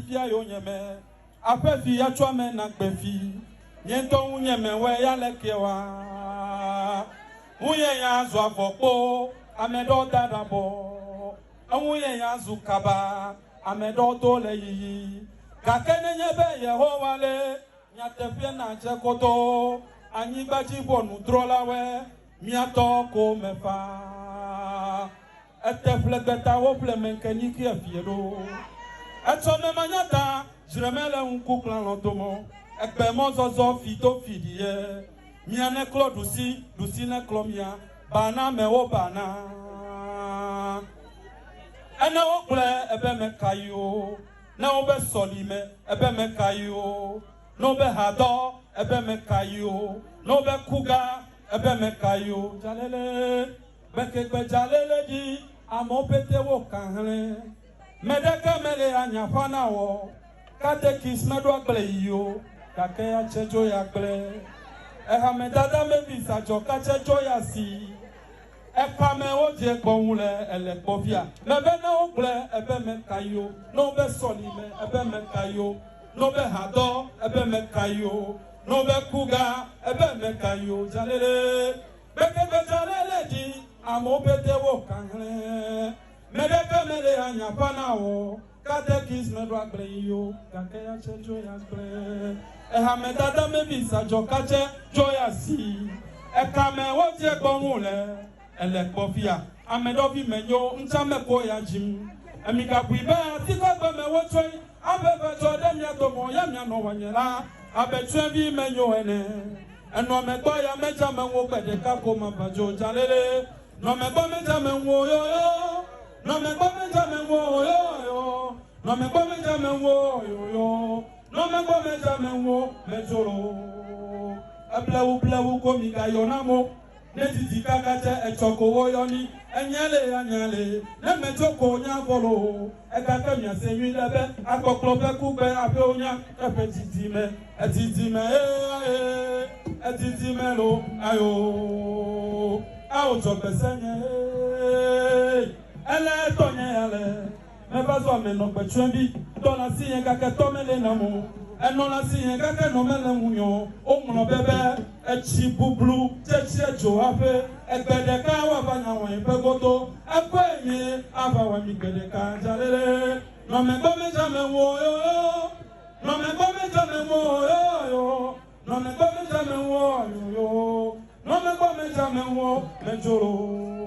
fia yo nyeme ape fi ya twa me na gbe fi nyento nyeme we ya lekewa uye ya zo afokpo amedo dadabo uye ya zo kaba amedo to le yi kakene nyebe Yehova le nyatefie na chekoto anyi baji bonu drola we miato ko mefa etefle beta wo plemenkeni ki afielo etome manyata jremele unku plan lotomo ekpe mo zozo fito fidie miane klo dusi ne klomia bana me wo bana ene wo ple ebe me kayo na wo be solime ebe me kayo no be hado ebe me kayo no be kuga ebe me kayo jalele beke jalele di amopete wo kanhle medeka mele anya fana wo kate kismedo akle yo kake ya chejo ya kle eha medada me visa jo ka chejo ya si ekame wo je gbonle ele kofia mebe na wo kle ebe me kayo no be solime ebe me kayo no be hado ebe me kayo no be kuga ebe me kayo jalele beke jalele di amopete wo kanhle medeka mele anya fana wo kate kismedo akle yo kake ya chejo ya kle eha medada me visa jo kache joya si ekame wo je gbonle ele kofia amedovi menyo nchame ko ya jim emika buiba tiko gbe me wo twoi abebe to dem ya to mo ya mia no wanyela abetwe bi menyo eno me to ya meja me wo gbede ka ko ma bajo jalele no me gbo meja me wo yo no me gbo meja me wo yo no me gbo meja me wo yo no me gbo meja me wo mejoro ablawu ko mi ga yo na mo netiti kakache echoko woyoni anyale na mejoko nya folo ekaka nya senwi lebe akoklope kugbe abe onya etitime lo ayo awo to pesenye ele tonye yale me bazo me no petwembi to na siyen kaka to mele na mo eno na siyen kaka no mele munyo o muno bebe echi bublu cheche jo ape egbedeka wa banya won pegoto akwenye aba wa mi gbedeka jalele no me gbo meja me wo yo no me gbo meja me wo yo no me gbo meja me wo yo no me gbo meja me wo mejoro